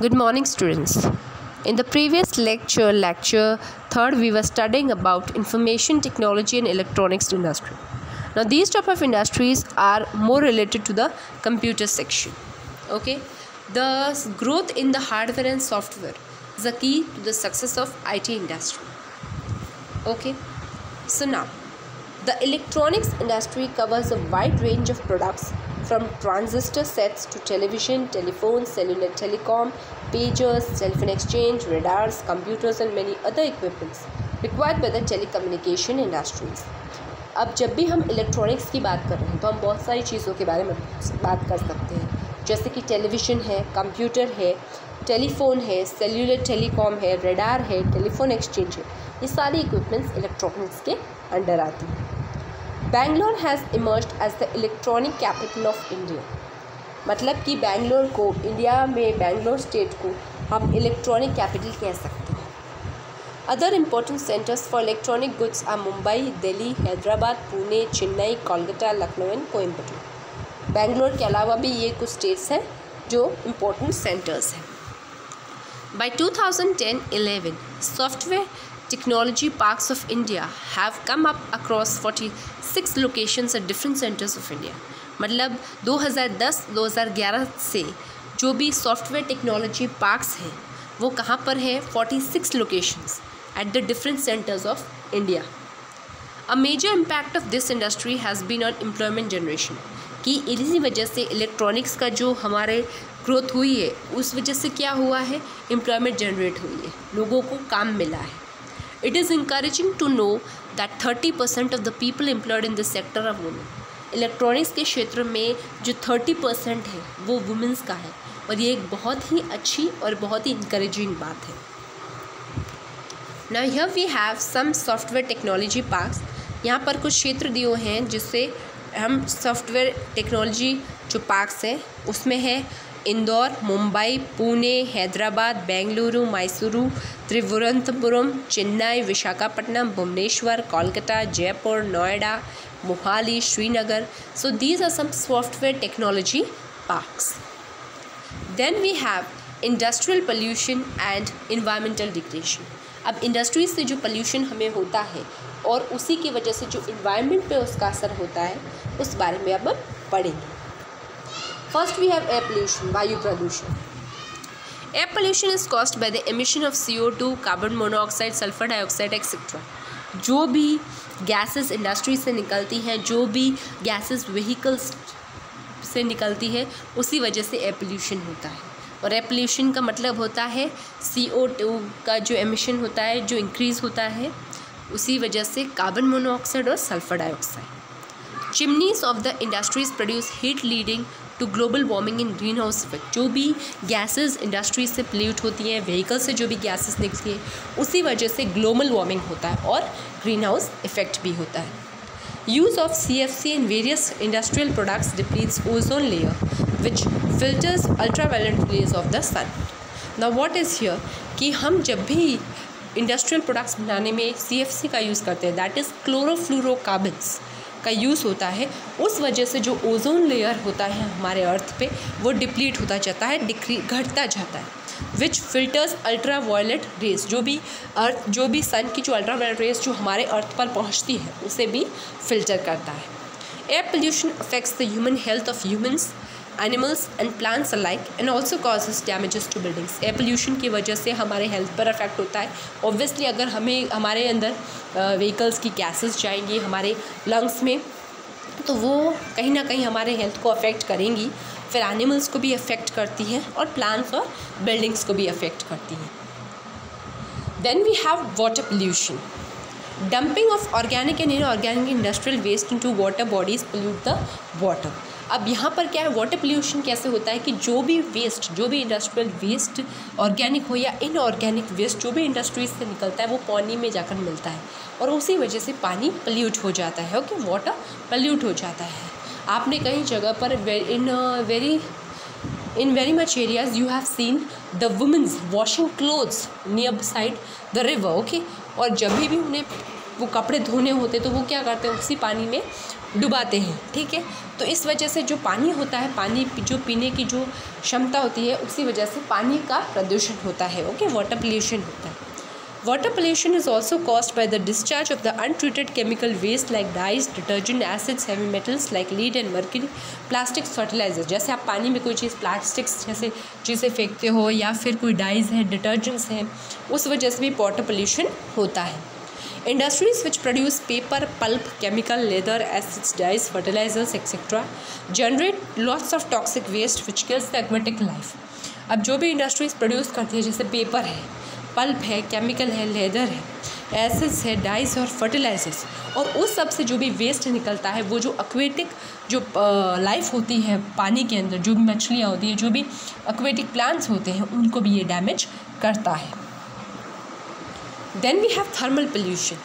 Good morning, students. In the previous lecture 3rd, we were studying about information technology and electronics industry. Now, these type of industries are more related to the computer section. Okay, the growth in the hardware and software is the key to the success of IT industry. Okay, so now the electronics industry covers a wide range of products from transistor sets to television, telephone, cellular telecom, pagers, telephone exchange, radars, computers and many other equipments required by the telecommunication industries. अब जब भी हम electronics की बात कर रहे हैं तो हम बहुत सारी चीज़ों के बारे में बात कर सकते हैं, जैसे कि टेलीविज़न है, कंप्यूटर है, टेलीफोन है, सेल्यूलर टेलीकॉम है, रडार है, टेलीफोन एक्सचेंज है। ये सारी इक्विपमेंट्स इलेक्ट्रॉनिक्स के अंडर आती हैं। Bangalore has emerged as the electronic capital of India, मतलब कि बैंगलोर को, इंडिया में बैंगलोर स्टेट को हम इलेक्ट्रॉनिक कैपिटल कह सकते हैं। Other important centres for electronic goods are Mumbai, Delhi, Hyderabad, Pune, Chennai, Kolkata, Lucknow and Coimbatore. Bangalore के अलावा भी ये कुछ स्टेट्स हैं जो इम्पोर्टेंट सेंटर्स हैं। By 2010-11, software technology parks of India have come up across 46 locations at different centers of India. मतलब 2010-2011 से जो भी सॉफ्टवेयर टेक्नोलॉजी पार्क्स हैं वो कहाँ पर है? 46 locations at the different centers of India. A major impact of this industry has been on employment generation. कि इसी वजह से इलेक्ट्रॉनिक्स का जो हमारे ग्रोथ हुई है उस वजह से क्या हुआ है? एम्प्लॉयमेंट जनरेट हुई है, लोगों को काम मिला है। It is encouraging to know that 30% of the people employed in this sector are women. Electronics के क्षेत्र में जो 30% है वो वुमेंस का है, और ये एक बहुत ही अच्छी और बहुत ही इंकरेजिंग बात है। Now here we have some software technology parks. यहाँ पर कुछ क्षेत्र दिए हैं जिससे हम सॉफ्टवेयर टेक्नोलॉजी जो पार्क्स हैं उसमें है Indore, Mumbai, Pune, Hyderabad, Bengaluru, Mysuru, Thiruvananthapuram, Chennai, Visakhapatnam, Bhubaneswar, Kolkata, Jaipur, Noida, Mohali, Srinagar. So these are some software technology parks. Then we have industrial pollution and environmental degradation. अब इंडस्ट्रीज से जो पोल्यूशन हमें होता है और उसी की वजह से जो इन्वायरमेंट पे उसका असर होता है उस बारे में अब हम पढ़ेंगे। First we have air pollution, वायु प्रदूषण। Air pollution is caused by the emission of CO2, carbon monoxide, sulphur dioxide etcetera. जो भी गैसेस इंडस्ट्री से निकलती हैं, जो भी गैसेस व्हीकल्स से निकलती है, उसी वजह से एयर पोल्यूशन होता है। और एयर पोल्यूशन का मतलब होता है CO2 का जो एमिशन होता है, जो इंक्रीज़ होता है, उसी वजह से कार्बन मोनोऑक्साइड और sulphur dioxide. Chimneys of the industries produce heat leading to global warming in greenhouse effect. जो भी गैसेस इंडस्ट्रीज से पोल्यूट होती हैं, व्हीकल से जो भी गैसेस निकलती हैं, उसी वजह से ग्लोबल वार्मिंग होता है और ग्रीन हाउस इफेक्ट भी होता है। Use of CFC in various industrial products depletes ozone layer which filters ultraviolet rays of the sun. Now what is here कि हम जब भी इंडस्ट्रियल प्रोडक्ट्स बनाने में CFC का यूज़ करते हैं, दैट इज़ क्लोरोफ्लोरोकार्बन्स का यूज़ होता है, उस वजह से जो ओजोन लेयर होता है हमारे अर्थ पे वो डिप्लीट होता जाता है, घटता जाता है। विच फिल्टर्स अल्ट्रा वायलेट रेज, जो भी सन की जो अल्ट्रा वायलेट रेज जो हमारे अर्थ पर पहुंचती है उसे भी फिल्टर करता है। Air pollution affects the human health of humans, animals and plants alike and also causes damages to buildings. Air pollution की वजह से हमारे हेल्थ पर अफेक्ट होता है। ऑब्वियसली अगर हमारे अंदर व्हीकल्स की गैसेस जाएंगी हमारे लंग्स में तो वो कहीं ना कहीं हमारे हेल्थ को अफेक्ट करेंगी, फिर एनिमल्स को भी अफेक्ट करती हैं और प्लांट्स और बिल्डिंग्स को भी अफेक्ट करती हैं। Then we have water pollution. Dumping of organic and inorganic industrial waste into water bodies pollute the water. अब यहाँ पर क्या है, वाटर पोल्यूशन कैसे होता है कि जो भी इंडस्ट्रियल वेस्ट, ऑर्गेनिक हो या इनऑर्गेनिक वेस्ट, जो भी इंडस्ट्रीज से निकलता है वो पानी में जाकर मिलता है और उसी वजह से पानी पोल्यूट हो जाता है। ओके, वाटर पोल्यूट हो जाता है। आपने कई जगह पर in very much areas you have seen the women's washing clothes near beside the river. Okay, और जब भी उन्हें वो कपड़े धोने होते तो वो क्या करते हैं, उसी पानी में डुबाते हैं, ठीक है। तो इस वजह से जो पानी होता है, पानी जो पीने की जो क्षमता होती है, उसी वजह से पानी का प्रदूषण होता है, ओके, वाटर पोल्यूशन होता है। Water pollution is also caused by the discharge of the untreated chemical waste like dyes, detergent, acids, heavy metals like lead and mercury, plastics, fertilizers। जैसे आप पानी में कोई चीज़ प्लास्टिक्स जैसे चीज़ें फेंकते हो या फिर कोई डाइज है, डिटर्जेंट्स हैं, उस वजह से भी वाटर पोल्यूशन होता है। Industries which produce paper, pulp, chemical, leather, acids, dyes, fertilizers, etc. generate lots of toxic waste which kills the aquatic life। अब जो भी इंडस्ट्रीज प्रोड्यूस करती है, जैसे पेपर है, पल्प है, केमिकल है, लेदर है, एसिड्स है, डाइस और फर्टिलाइजर्स, और उस सब से जो भी वेस्ट निकलता है, वो जो एक्वेटिक जो लाइफ होती है पानी के अंदर, जो भी मछलियाँ होती हैं, जो भी एक्वेटिक प्लांट्स होते हैं, उनको भी ये डैमेज करता है। Then we have thermal pollution.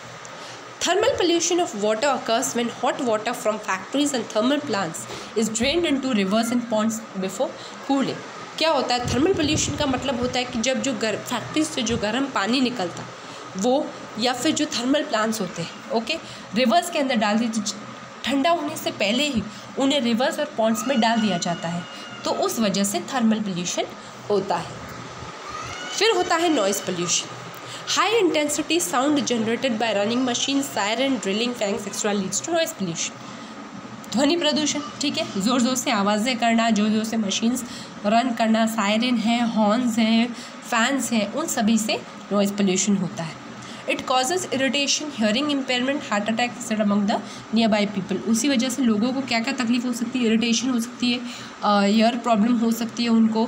Thermal pollution of water occurs when hot water from factories and thermal plants is drained into rivers and ponds before cooling। क्या होता है थर्मल पोल्यूशन का मतलब होता है कि जब जो फैक्ट्रीज से जो गर्म पानी निकलता वो, या फिर जो थर्मल प्लांट्स होते हैं, ओके, रिवर्स के अंदर डाल दी, ठंडा होने से पहले ही उन्हें रिवर्स और पॉन्ड्स में डाल दिया जाता है, तो उस वजह से थर्मल पोल्यूशन होता है। फिर होता है noise pollution. High intensity sound generated by running machine, siren, drilling, fangs extra leads to noise pollution. ध्वनि प्रदूषण, ठीक है, ज़ोर ज़ोर से आवाज़ें करना, जोर जोर से मशीन्स रन करना, सायरन है, हॉर्न्स हैं, फैंस हैं, उन सभी से नॉइज़ पोल्यूशन होता है। It causes irritation, hearing impairment, heart attack etcetera among the near by people. उसी वजह से लोगों को क्या क्या तकलीफ हो सकती है, इरिटेशन हो सकती है, ईयर प्रॉब्लम हो सकती है उनको,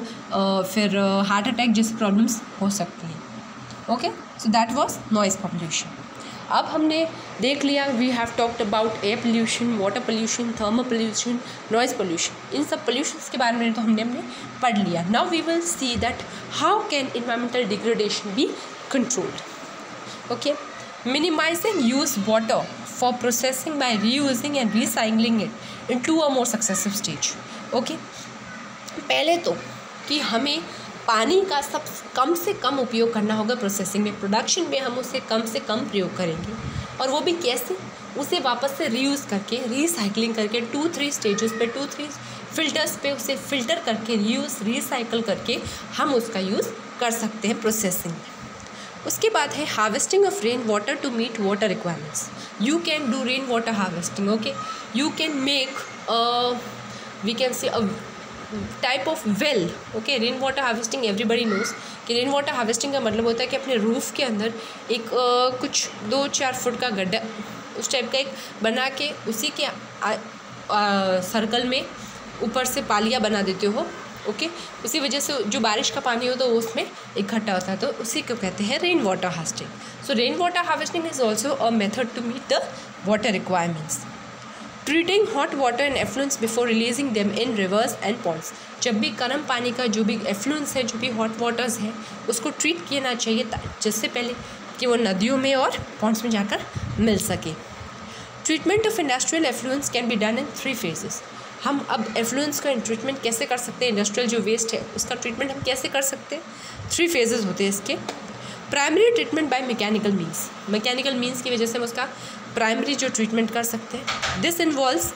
फिर हार्ट अटैक जैसी प्रॉब्लम्स हो सकती हैं, okay. So that was noise pollution. अब हमने देख लिया, we have talked about air pollution, water pollution, thermal pollution, noise pollution. इन सब पोल्यूशंस के बारे में तो हमने पढ़ लिया। Now we will see that how can environmental degradation be controlled, okay. Minimizing use water for processing by reusing and recycling it into a more successive stage, okay. पहले तो कि हमें पानी का सब कम से कम उपयोग करना होगा प्रोसेसिंग में, प्रोडक्शन में हम उसे कम से कम प्रयोग करेंगे, और वो भी कैसे, उसे वापस से रीयूज़ करके, रीसाइकलिंग करके 2-3 स्टेजेस पे, 2-3 फिल्टर्स पे उसे फिल्टर करके, रीयूज़, रिसाइकल करके हम उसका यूज़ कर सकते हैं प्रोसेसिंग में। उसके बाद है harvesting of rain water to meet water requirements. You can do rain water harvesting, okay. You can make we can say a type of well, okay. Rain water harvesting everybody knows कि rain water harvesting का मतलब होता है कि अपने roof के अंदर एक कुछ 2-4 फुट का गड्ढा उस टाइप का एक बना के, उसी के सर्कल में ऊपर से पालियाँ बना देते हो, ओके। उसी वजह से जो बारिश का पानी होता है वो उसमें इकट्ठा होता है, तो उसी को कहते हैं rain water harvesting. So rain water harvesting is also a method to meet the water requirements. Treating hot water and effluence before releasing them in rivers and ponds. जब भी गर्म पानी का जो भी एफ्लुएंस है, जो भी हॉट वाटर्स हैं, उसको ट्रीट किया चाहिए जिससे पहले कि वो नदियों में और पॉन्ड्स में जाकर मिल सके। Treatment of industrial affluence can be done in 3 phases। हम अब एफ्लुएंस का ट्रीटमेंट कैसे कर सकते हैं, इंडस्ट्रियल जो वेस्ट है उसका ट्रीटमेंट हम कैसे कर सकते हैं, 3 phases होते हैं इसके। Primary treatment by mechanical means की वजह से हम उसका प्राइमरी जो ट्रीटमेंट कर सकते हैं। This involves